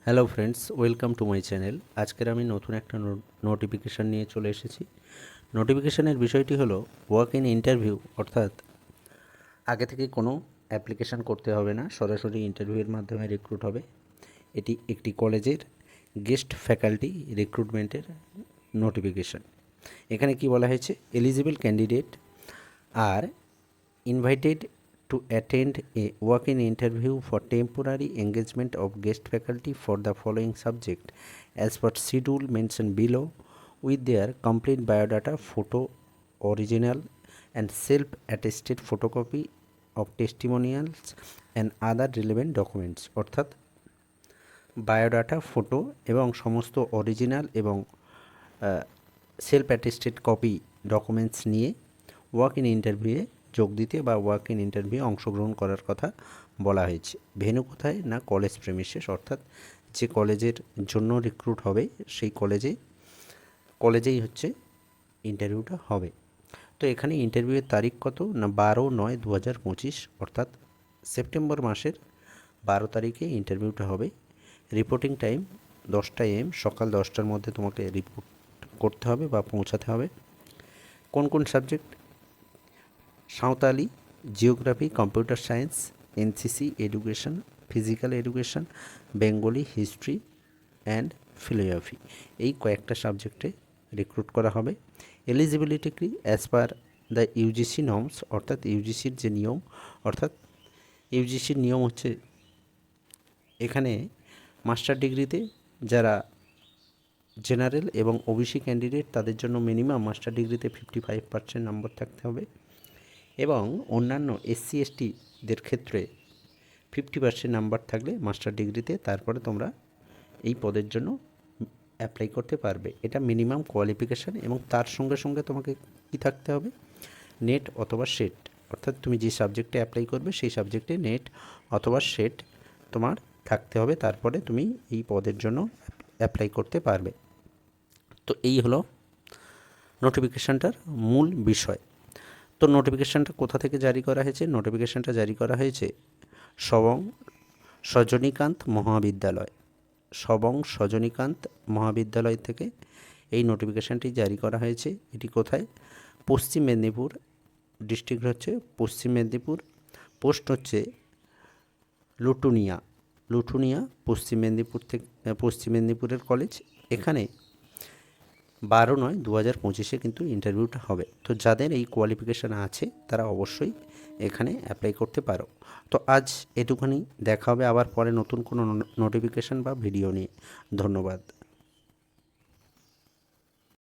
Hello friends, welcome to my channel. আজকের আমি নতুন একটা নোটিফিকেশান নিয়ে চলে এসেছি। নোটিফিকেশানের বিষয়টি হলো ওয়ার্ক ইন ইন্টারভিউ, অর্থাৎ আগে থেকে কোনো অ্যাপ্লিকেশান করতে হবে না, সরাসরি ইন্টারভিউয়ের মাধ্যমে রিক্রুট হবে। এটি একটি কলেজের গেস্ট ফ্যাকাল্টি রিক্রুটমেন্টের নোটিফিকেশান। এখানে কি বলা হয়েছে, eligible candidate are invited to attend a walk-in interview for temporary engagement of guest faculty for the following subject as per schedule mentioned below with their complete biodata, photo original and self-attested photocopy of testimonials and other relevant documents। অর্থাৎ biodata, photo এবং সমস্ত original এবং self attested copy documents নিয়ে walk in ইন্টারভিউয়ে যোগ দিতে বা walk in interview অংশগ্রহণ করার কথা বলা হয়েছে। ভেন্যু কোথায় না, কলেজ প্রেমিসেস, অর্থাৎ যে কলেজের জন্য রিক্রুট হবে সেই কলেজেই হচ্ছে ইন্টারভিউটা হবে। তো এখানে ইন্টারভিউয়ের তারিখ কত না, 12/9/2025, অর্থাৎ সেপ্টেম্বর মাসের 12 তারিখে ইন্টারভিউটা হবে। রিপোর্টিং টাইম 10টা AM, সকাল 10টার মধ্যে তোমাকে রিপোর্ট করতে হবে বা পৌঁছাতে হবে। কোন কোন subject, Santali, geography, computer science, NCC, education, physical education, Bengali, history and philosophy, এই কয়েকটা সাবজেক্টে রিক্রুট করা হবে। এলিজিবিলিটি কি, as per the UGC norms, অর্থাৎ ইউজিসির যে নিয়ম, অর্থাৎ ইউজিসির নিয়ম হচ্ছে এখানে মাস্টার ডিগ্রিতে যারা জেনারেল এবং ওবিসি ক্যান্ডিডেট তাদের জন্য মিনিমাম মাস্টার ডিগ্রিতে 55% নম্বর থাকতে হবে এবং অন্যান্য SC STদের ক্ষেত্রে 50% নাম্বার থাকলে মাস্টার ডিগ্রিতে তারপরে তোমরা এই পদের জন্য অ্যাপ্লাই করতে পারবে। এটা মিনিমাম কোয়ালিফিকেশান এবং তার সঙ্গে সঙ্গে তোমাকে কী থাকতে হবে, নেট অথবা সেট, অর্থাৎ তুমি যে সাবজেক্টে অ্যাপ্লাই করবে সেই সাবজেক্টে নেট অথবা সেট তোমার থাকতে হবে, তারপরে তুমি এই পদের জন্য অ্যাপ্লাই করতে পারবে। তো এই হলো নোটিফিকেশানটার মূল বিষয়। তো নোটিফিকেশানটা কোথা থেকে জারি করা হয়েছে, নোটিফিকেশানটা জারি করা হয়েছে সবং সজনীকান্ত মহাবিদ্যালয় থেকে এই নোটিফিকেশানটি জারি করা হয়েছে। এটি কোথায়, পশ্চিম মেদিনীপুর, ডিস্ট্রিক্ট হচ্ছে পশ্চিম মেদিনীপুর, পোস্ট হচ্ছে লুঠুনিয়া পশ্চিম মেদিনীপুরের কলেজ। এখানে 12/9/2025 কিন্তু ইন্টারভিউটা হবে। তো যাদের এই কোয়ালিফিকেশান আছে তারা অবশ্যই এখানে অ্যাপ্লাই করতে পারো। তো আজ এটুখানি, দেখা হবে আবার পরে নতুন কোনো নোটিফিকেশান বা ভিডিও নিয়ে। ধন্যবাদ।